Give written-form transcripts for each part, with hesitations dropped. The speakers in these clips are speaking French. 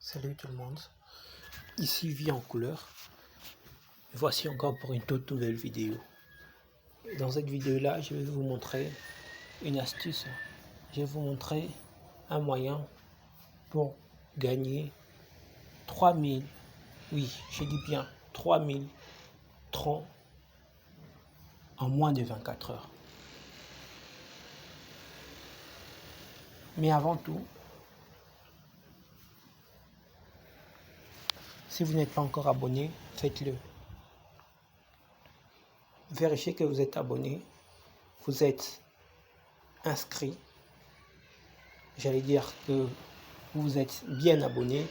Salut tout le monde, ici Vie en couleur. Voici encore pour une toute nouvelle vidéo. Dans cette vidéo là, je vais vous montrer une astuce. Je vais vous montrer un moyen pour gagner 3000, oui, je dis bien 3000 troncs en moins de 24 heures. Mais avant tout, si vous n'êtes pas encore abonné, faites-le. Vérifiez que vous êtes abonné, vous êtes inscrit. J'allais dire que vous êtes bien abonné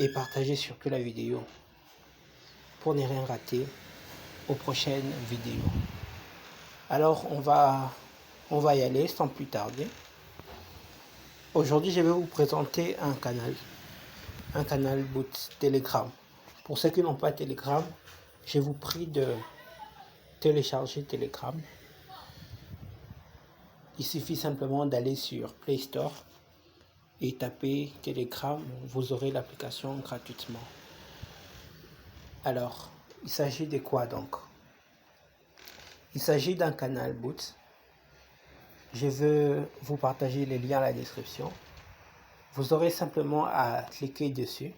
et partagez surtout la vidéo pour ne rien rater aux prochaines vidéos. Alors on va y aller sans plus tarder. Aujourd'hui je vais vous présenter un canal bot Telegram. Pour ceux qui n'ont pas Telegram, je vous prie de télécharger Telegram. Il suffit simplement d'aller sur Play Store et taper Telegram, vous aurez l'application gratuitement. Alors, il s'agit de quoi donc? Il s'agit d'un canal bot. Je veux vous partager les liens à la description. Vous aurez simplement à cliquer dessus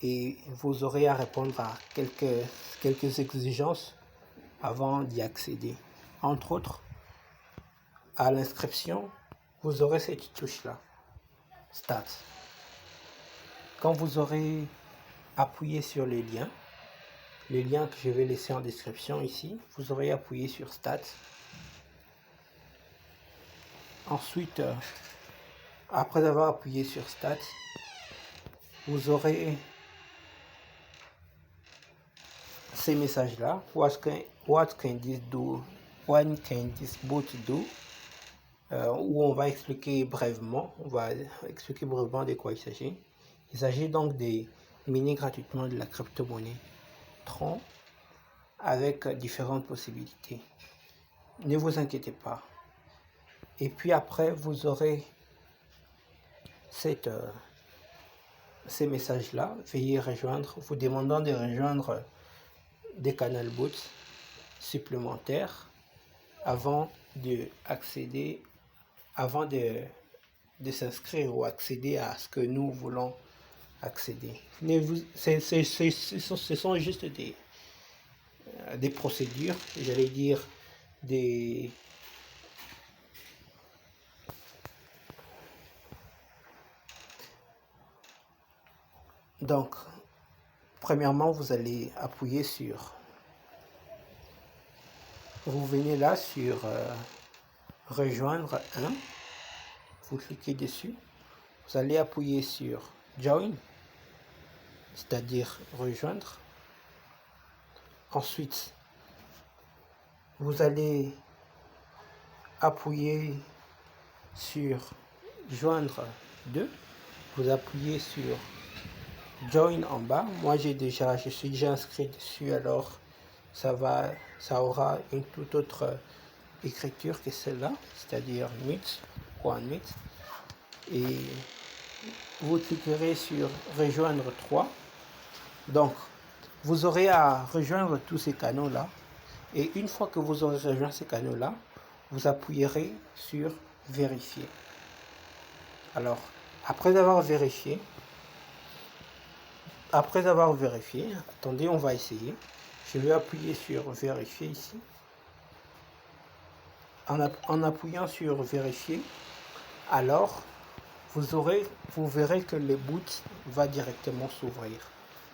et vous aurez à répondre à quelques exigences avant d'y accéder. Entre autres, à l'inscription, vous aurez cette touche-là, Start. Quand vous aurez appuyé sur les liens que je vais laisser en description ici, vous aurez appuyé sur Start. Ensuite, après avoir appuyé sur Start, vous aurez ces messages-là. What can this bot do? Où on va expliquer brièvement, de quoi il s'agit. Il s'agit donc de miner gratuitement de la crypto-monnaie Tron avec différentes possibilités. Ne vous inquiétez pas. Et puis après, vous aurez ces messages-là. Veuillez rejoindre, vous demandant de rejoindre des canal bots supplémentaires avant de s'inscrire ou accéder à ce que nous voulons accéder. Ce sont juste des procédures, j'allais dire des donc premièrement vous allez appuyer sur, vous venez là sur rejoindre un, vous cliquez dessus, vous allez appuyer sur join, c'est-à-dire rejoindre. Ensuite vous allez appuyer sur joindre 2, vous appuyez sur join en bas. Moi je suis déjà inscrit dessus, alors ça aura une toute autre écriture que celle-là, c'est-à-dire meet ou unmeet, et vous cliquerez sur rejoindre 3. Donc vous aurez à rejoindre tous ces canaux là, et une fois que vous aurez rejoint ces canaux là, vous appuierez sur vérifier. Alors après avoir vérifié, attendez, on va essayer. Je vais appuyer sur vérifier ici. En appuyant sur vérifier, alors vous verrez que le boot va directement s'ouvrir.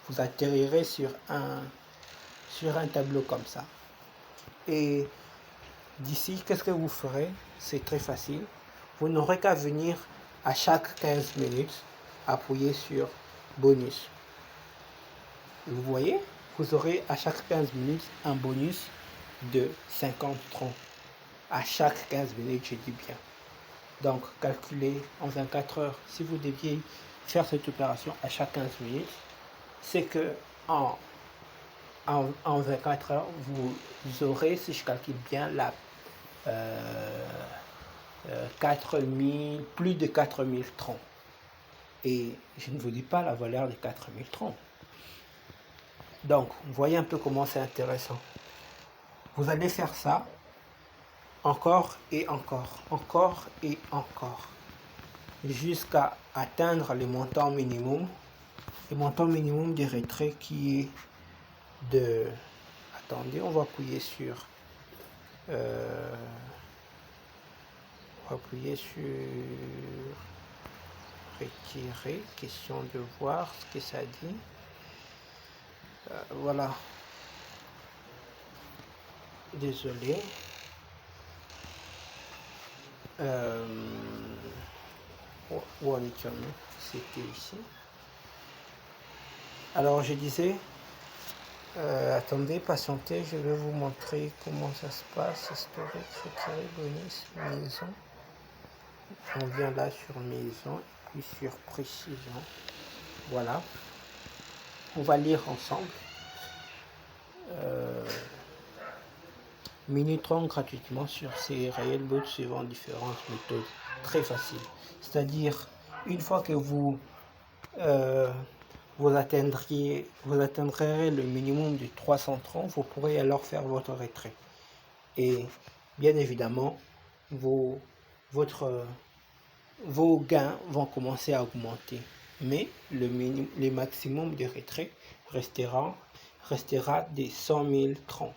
Vous atterrirez sur un tableau comme ça. Et d'ici, qu'est-ce que vous ferez? C'est très facile. Vous n'aurez qu'à venir à chaque 15 minutes appuyer sur bonus. Vous voyez, vous aurez à chaque 15 minutes un bonus de 50 troncs. À chaque 15 minutes, je dis bien. Donc, calculez en 24 heures. Si vous deviez faire cette opération à chaque 15 minutes, c'est que en 24 heures, vous aurez, si je calcule bien, plus de 4000 troncs. Et je ne vous dis pas la valeur de 4000 troncs. Donc, vous voyez un peu comment c'est intéressant. Vous allez faire ça encore et encore et encore, jusqu'à atteindre le montant minimum des retraits qui est de... Attendez, on va appuyer sur... on va appuyer sur retirer, question de voir ce que ça dit. Voilà. Désolé. Où en étions-nous? C'était ici. Alors je disais, attendez, patientez, je vais vous montrer comment ça se passe. Historique, retirer, bonus, maison. On vient là sur maison, puis sur précision. Voilà. On va lire ensemble. Minitron gratuitement sur ces réels bots suivant différentes méthodes. Très facile. C'est-à-dire, une fois que vous atteindrez le minimum de 330, vous pourrez alors faire votre retrait. Et bien évidemment, vos gains vont commencer à augmenter. Mais le maximum de retrait restera des 100 000 troncs.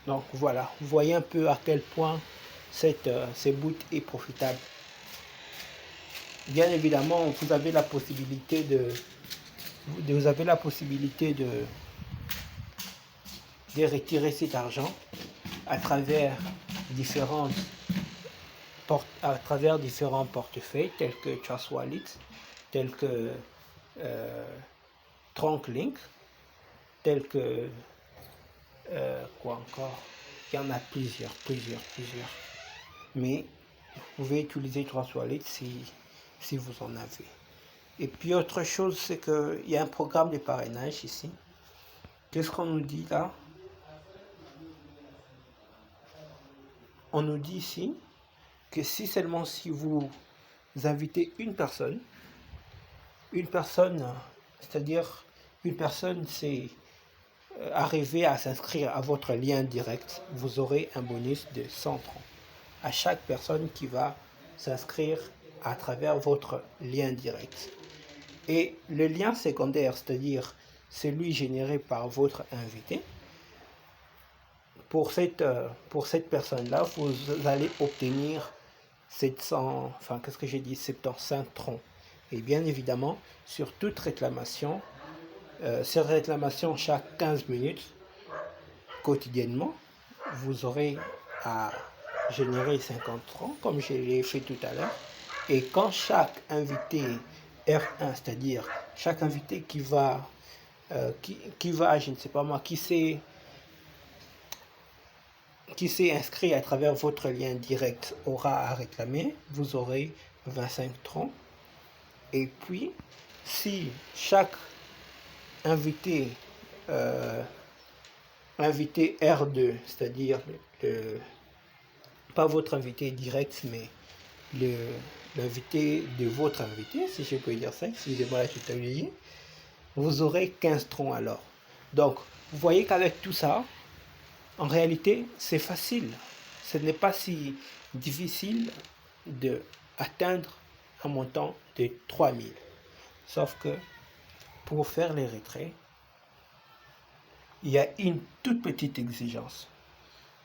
Donc voilà, vous voyez un peu à quel point ce boot est profitable. Bien évidemment, vous avez la possibilité de retirer cet argent à travers différents portefeuilles tels que Trust Wallet, tels que TrunkLink, tels que quoi encore, il y en a plusieurs. Mais vous pouvez utiliser Trust Wallet si vous en avez. Et puis autre chose, c'est qu'il y a un programme de parrainage ici. Qu'est-ce qu'on nous dit là? On nous dit ici que si vous invitez une personne, c'est-à-dire une personne c'est arriver à s'inscrire à votre lien direct, vous aurez un bonus de 100 troncs à chaque personne qui va s'inscrire à travers votre lien direct. Et le lien secondaire, c'est-à-dire celui généré par votre invité, pour cette personne-là, vous allez obtenir 75 troncs. Et bien évidemment, sur toute réclamation, ces réclamations chaque 15 minutes, quotidiennement, vous aurez à générer 50 troncs, comme je l'ai fait tout à l'heure. Et quand chaque invité R1, c'est-à-dire chaque invité qui va, je ne sais pas moi, qui s'est inscrit à travers votre lien direct aura à réclamer, vous aurez 25 troncs. Et puis, si chaque invité R2, c'est-à-dire pas votre invité direct, mais l'invité de votre invité, si je peux dire ça, excusez-moi la tutoyer, vous aurez 15 troncs alors. Donc, vous voyez qu'avec tout ça, en réalité, c'est facile. Ce n'est pas si difficile d'atteindre un montant de 3000. Sauf que pour faire les retraits, il y a une toute petite exigence.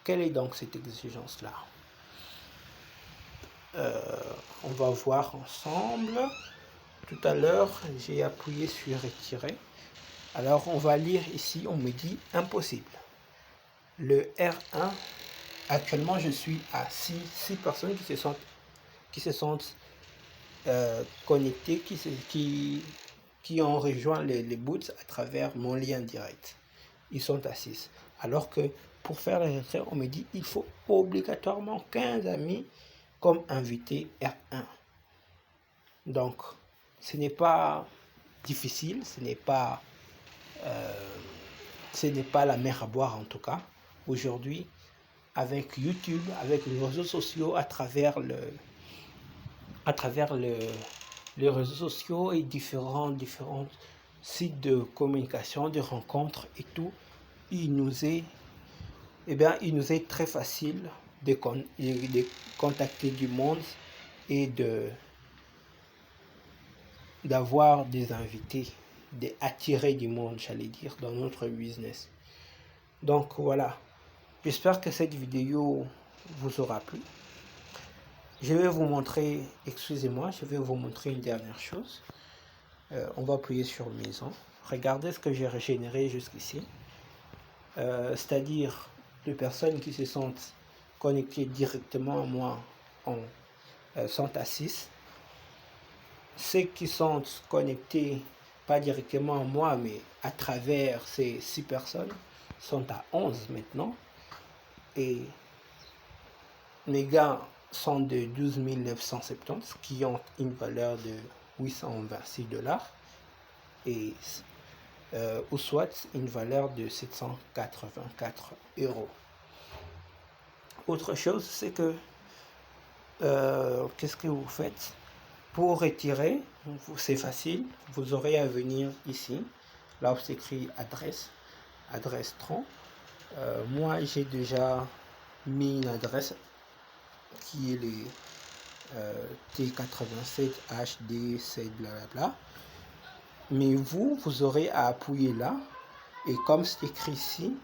Quelle est donc cette exigence-là? On va voir ensemble. Tout à l'heure, j'ai appuyé sur retirer. Alors, on va lire ici, on me dit impossible. Le R1, actuellement, je suis à 6 personnes qui se sont connectées, qui ont rejoint les boots à travers mon lien direct. Ils sont à 6. Alors que pour faire les retraits, on me dit il faut obligatoirement 15 amis comme invité R1. Donc, ce n'est pas difficile, ce n'est pas la mer à boire en tout cas. Aujourd'hui, avec YouTube, avec les réseaux sociaux, à travers les réseaux sociaux et différents sites de communication, de rencontres et tout. Il nous est très facile de contacter du monde et d'avoir des invités, d'attirer du monde, j'allais dire, dans notre business. Donc voilà, j'espère que cette vidéo vous aura plu. Je vais vous montrer, excusez-moi, je vais vous montrer une dernière chose. On va appuyer sur maison. Regardez ce que j'ai régénéré jusqu'ici. C'est-à-dire les personnes qui se sentent connectées directement à moi sont à 6. Ceux qui sont connectés, pas directement à moi, mais à travers ces 6 personnes, sont à 11 maintenant. Et mes gains sont de 12 970, qui ont une valeur de 826 $, et ou soit une valeur de 784 €. Autre chose, c'est que qu'est-ce que vous faites? Pour retirer, c'est facile, vous aurez à venir ici, là où c'est écrit adresse tronc. Moi j'ai déjà mis une adresse qui est les T87 HD 7 blablabla, mais vous aurez à appuyer là, et comme c'est écrit ici,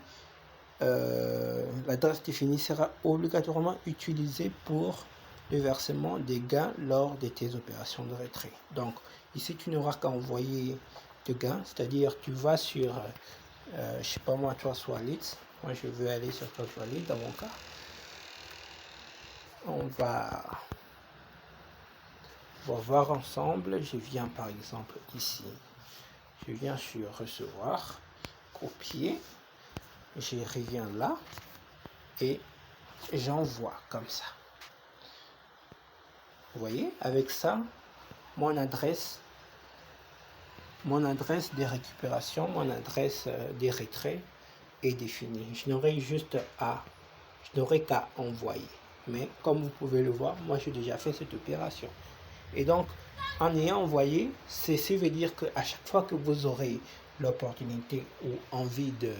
l'adresse définie sera obligatoirement utilisée pour le versement des gains lors de tes opérations de retrait. Donc ici tu n'auras qu'à envoyer de gains, c'est-à-dire tu vas sur je sais pas moi, Trust Wallet. Moi je veux aller sur Trust Wallet dans mon cas. On va voir ensemble. Je viens par exemple ici, je viens sur recevoir, copier, je reviens là et j'envoie comme ça. Vous voyez, avec ça, mon adresse de récupération, mon adresse des retraits est définie. Je n'aurai qu'à envoyer. Mais comme vous pouvez le voir, moi j'ai déjà fait cette opération. Et donc, en ayant envoyé, ceci veut dire qu'à chaque fois que vous aurez l'opportunité ou envie de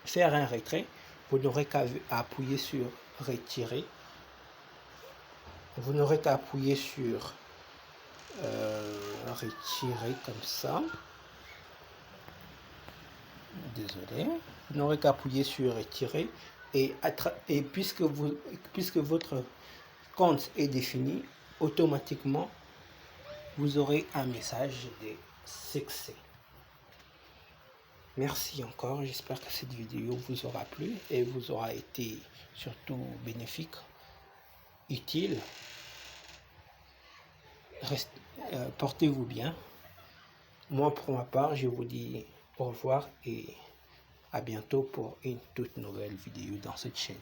faire un retrait, vous n'aurez qu'à appuyer sur retirer. Vous n'aurez qu'à appuyer sur retirer comme ça. Désolé. Vous n'aurez qu'à appuyer sur retirer et puisque votre compte est défini, automatiquement vous aurez un message de succès. Merci encore, j'espère que cette vidéo vous aura plu et vous aura été surtout bénéfique, utile. Portez-vous bien. Moi pour ma part, je vous dis au revoir et à bientôt pour une toute nouvelle vidéo dans cette chaîne.